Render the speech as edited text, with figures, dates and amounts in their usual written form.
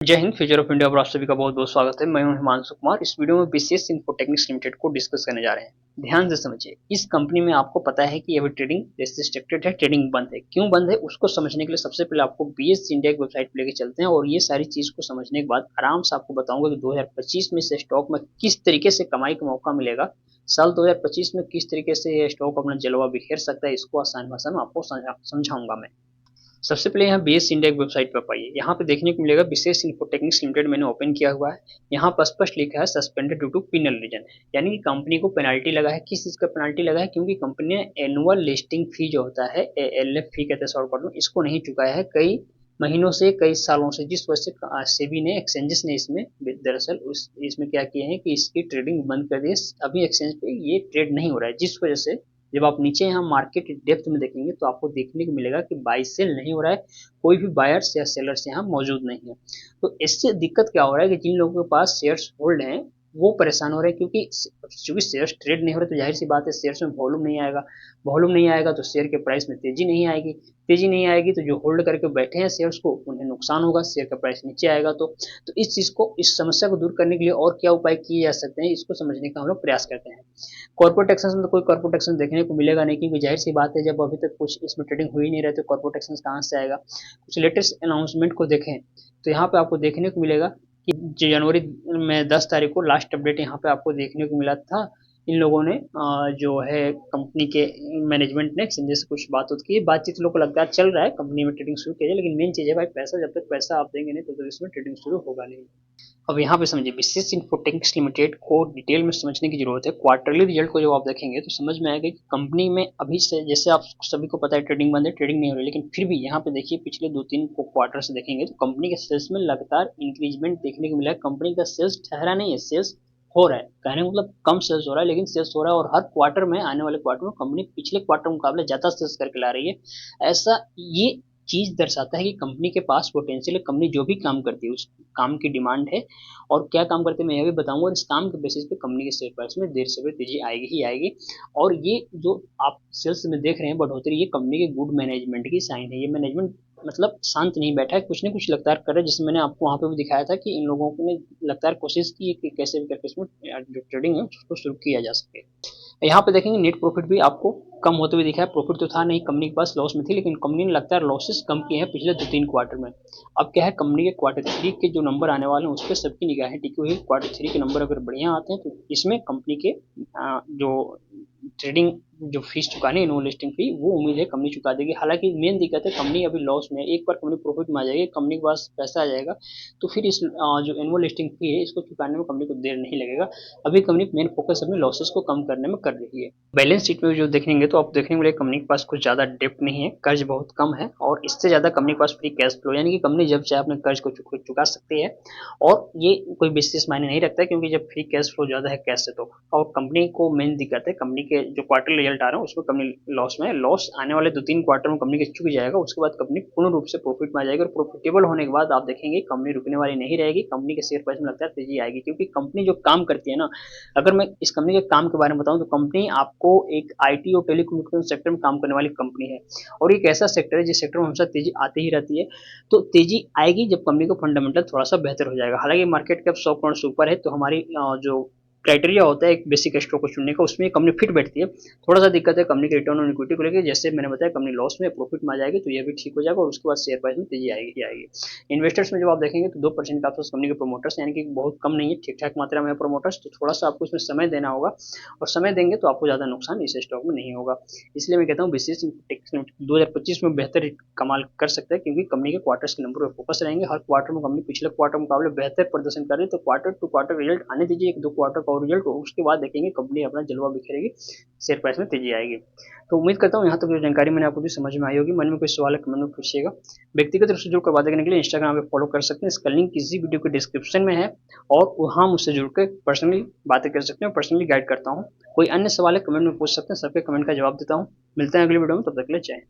जय Hind. Future of India पर आप सभी का बहुत बहुत स्वागत है। मैं हूं हिमांशु कुमार। इस वीडियो में बीसीएस इन्फोटेक्निक्स लिमिटेड को डिस्कस करने जा रहे हैं। ध्यान से समझिए। इस कंपनी में आपको पता है कि अभी ट्रेडिंग रेस्ट्रिक्टेड है, ट्रेडिंग बंद है। क्यों बंद है उसको समझने के लिए सबसे पहले आपको बीएस इंडिया की वेबसाइट पर लेकर चलते हैं और ये सारी चीज को समझने के बाद आराम से आपको बताऊंगा कि 2025 में से स्टॉक में किस तरीके से कमाई का मौका मिलेगा। साल 2025 में किस तरीके से ये स्टॉक अपना जलवा बिखेर सकता है, इसको आसान भाषा में आपको समझाऊंगा मैं। सबसे पहले यहाँ बीएस इंडिया की वेबसाइट पर पाइए। यहाँ पे देखने को मिलेगा विशेष इन्फोटेक्निक्स लिमिटेड मैंने ओपन किया हुआ है। यहाँ पर स्पष्ट लिखा है suspended due to penal reason, यानी कि कंपनी को पेनाल्टी लगा है। किस चीज का पेनाल्टी लगा है? क्योंकि कंपनी ने एनुअल लिस्टिंग फी जो होता है, एएलएफ फी कहते हैं शॉर्टकट में, इसको नहीं चुकाया है कई महीनों से, कई सालों से, जिस वजह से सेबी ने, एक्सचेंजेस ने इसमें दरअसल इसमें क्या किया है कि इसकी ट्रेडिंग बंद कर दी है। अभी एक्सचेंज पे ये ट्रेड नहीं हो रहा है, जिस वजह से जब आप नीचे यहाँ मार्केट डेप्थ में देखेंगे तो आपको देखने को मिलेगा कि बाई सेल नहीं हो रहा है, कोई भी बायर्स या सेलर्स यहाँ मौजूद नहीं है। तो इससे दिक्कत क्या हो रहा है कि जिन लोगों के पास शेयर्स होल्ड हैं वो परेशान हो रहे हैं, क्योंकि शेयर्स ट्रेड नहीं हो रहे तो जाहिर सी बात है शेयर्स में वॉल्यूम नहीं आएगा। वॉल्यूम नहीं आएगा तो शेयर के प्राइस में तेजी नहीं आएगी। तेजी नहीं आएगी तो जो होल्ड करके बैठे हैं शेयर्स को उन्हें नुकसान होगा, शेयर का प्राइस नीचे आएगा। तो इस चीज को, इस समस्या को दूर करने के लिए और क्या उपाय किए जा सकते हैं, इसको समझने का हम लोग प्रयास करते हैं। कॉर्पोरेट एक्शन में तो कोई कॉर्पोरेट एक्शन देखने को मिलेगा नहीं, क्योंकि जाहिर सी बात है जब अभी तक कुछ इसमें ट्रेडिंग हो ही नहीं रहे तो कॉर्पोरेट एक्शन कहाँ से आएगा। कुछ लेटेस्ट अनाउंसमेंट को देखें तो यहाँ पे आपको देखने को मिलेगा कि जनवरी में 10 तारीख को लास्ट अपडेट यहाँ पे आपको देखने को मिला था। इन लोगों ने जो है कंपनी के मैनेजमेंट ने एक्सचेंज से कुछ बातचीत की। बातचीत लोगों को लगता है चल रहा है, कंपनी में ट्रेडिंग शुरू किया जाए, लेकिन मेन चीज़ है भाई पैसा, जब तक पैसा आप देंगे नहीं तो इसमें ट्रेडिंग शुरू होगा नहीं। अब यहाँ पे समझिए विशेष इन्फोटेक्निक्स लिमिटेड को डिटेल में समझने की जरूरत है। क्वार्टरली रिजल्ट को जब आप देखेंगे तो समझ में आएगा कि कंपनी में अभी से, जैसे आप सभी को पता है ट्रेडिंग बंद है, ट्रेडिंग नहीं हो रही, लेकिन फिर भी यहाँ पे देखिए पिछले 2-3 क्वार्टर से देखेंगे तो कंपनी के सेल्स में लगातार इंक्रीजमेंट देखने को मिला है। कंपनी का सेल्स ठहरा नहीं है, सेल्स हो रहा है। कहने का मतलब कम सेल्स हो रहा है लेकिन सेल्स हो रहा है, और हर क्वार्टर में, आने वाले क्वार्टर में कंपनी पिछले क्वार्टर मुकाबले ज्यादा सेल्स करके ला रही है। ऐसा ये चीज दर्शाता है कि कंपनी के पास पोटेंशियल है। कंपनी जो भी काम करती है उस काम की डिमांड है, और क्या काम करते हैं मैं यह भी बताऊंगा। और इस काम के बेसिस पे कंपनी के शेयर प्राइस में देर से भी तेजी आएगी ही आएगी। और ये जो आप सेल्स में देख रहे हैं बढ़ोतरी, ये कंपनी के गुड मैनेजमेंट की साइन है। ये मैनेजमेंट मतलब शांत नहीं बैठा है, कुछ न कुछ लगातार कर रहा है। जैसे मैंने आपको वहां पे भी दिखाया था कि इन लोगों ने लगातार कोशिश की है कि कैसे भी करके इसमें जो ट्रेडिंग है उसको शुरू किया जा सके। यहाँ पे देखेंगे नेट प्रॉफिट भी आपको कम होते हुए दिखा है। प्रॉफिट तो था नहीं, कंपनी के पास लॉस में थी, लेकिन कंपनी ने लगातार लॉसेस कम किए हैं पिछले 2-3 क्वार्टर में। अब क्या है, कंपनी के Q3 के जो नंबर आने वाले हैं उस पर सबकी निगाहें टिकी हुई है। Q3 के नंबर अगर बढ़िया आते हैं तो इसमें कंपनी के जो ट्रेडिंग जो फीस चुकानी है, नो लिस्टिंग फी, वो उम्मीद है कंपनी चुका देगी। हालांकि मेन दिक्कत है कंपनी अभी लॉस में है। एक बार कंपनी प्रॉफिट में आ जाएगी, कंपनी के पास पैसा आ जाएगा, तो फिर इस जो एनुअल लिस्टिंग फी है इसको चुकाने में कंपनी को देर नहीं लगेगा। अभी कंपनी मेन फोकस अपने लॉसेस को कम करने में कर रही है। बैलेंस शीट में जो देखेंगे तो आप देखने मिलेगा कंपनी के पास कुछ ज्यादा डेप्ट नहीं है, कर्ज बहुत कम है, और इससे ज्यादा कंपनी के पास फ्री कैश फ्लो, यानी कि कंपनी जब चाहे अपने कर्ज को चुका सकती है। और ये कोई विशेष मायने नहीं रखता है, क्योंकि जब फ्री कैश फ्लो ज्यादा है कैश से तो। और कंपनी को मेन दिक्कत है, कंपनी के जो क्वार्टर रिजल्ट आ रहे हैं उसमें कंपनी लॉस में है। लॉस आने वाले 2-3 क्वार्टर में कंपनी के चुक जाएगा, उसके बाद कंपनी पूर्ण रूप से प्रॉफिट में आ जाएगी। और प्रॉफिटेबल होने के बाद आप देखेंगे कंपनी रुकने वाली नहीं रहेगी, कंपनी के शेयर प्राइस में लगता है तेजी आएगी। क्योंकि कंपनी जो काम करती है ना, अगर मैं इस कंपनी के काम के बारे में बताऊं तो कंपनी आपको एक आईटी और टेलीकम्युनिकेशन सेक्टर में काम करने वाली कंपनी है। और एक ऐसा सेक्टर है जिस सेक्टर में हमेशा तेजी आती ही रहती है। तो तेजी आएगी जब कंपनी को फंडामेंटल थोड़ा सा बेहतर हो जाएगा। हालांकि मार्केट कैप 100 करोड़ से ऊपर है, तो हमारी जो क्राइटेरिया होता है एक बेसिक स्टॉक को चुनने का, उसमें कंपनी फिट बैठती है। थोड़ा सा दिक्कत है कंपनी के रिटर्न ऑन इक्विटी को लेकर, जैसे मैंने बताया कंपनी लॉस में, प्रॉफिट में आ जाएगी तो यह भी ठीक हो जाएगा, और उसके बाद शेयर प्राइस में तेजी आएगी ही आएगी। इन्वेस्टर्स में जब आप देखेंगे तो 2% के आसपास कंपनी के प्रोमोटर्स, यानी कि बहुत कम नहीं है, ठीक ठाक मात्रा में प्रोमोटर्स, तो थोड़ा सा आपको इसमें समय देना होगा, और समय देंगे तो आपको ज्यादा नुकसान इस स्टॉक में नहीं होगा। इसलिए मैं कहता हूँ विशेष 2025 में बेहतर कमाल कर सकता है, क्योंकि कंपनी के क्वार्टर्स के नंबर पर फोकस रहेंगे। हर क्वार्टर में कंपनी पिछले क्वार्टर मुकाबले बेहतर प्रदर्शन कर रही है, तो क्वार्टर टू क्वार्टर रिजल्ट आने दीजिए, 1-2 क्वार्टर का रिजल्ट, उसके बाद देखेंगे कंपनी अपना जलवा बिखेरेगी, शेयर प्राइस में तेजी आएगी। तो उम्मीद करता हूँ यहाँ तक जो जानकारी मैंने आपको दी समझ में आई होगी। मन में कोई सवाल है कमेंट में पूछिएगा। व्यक्तिगत रूप से जुड़कर बातें करने के लिए इंस्टाग्राम पे फॉलो कर सकते हैं, इसका लिंक किसी वीडियो के डिस्क्रिप्शन में है, और वहाँ मुझसे जुड़कर पर्सनली बातें कर सकते हैं, पर्सनली गाइड करता हूँ। कोई अन्य सवाल है कमेंट में पूछ सकते हैं, सबके कमेंट का जवाब देता हूँ। मिलते हैं अगले वीडियो में, तब तक के लिए जय हिंद।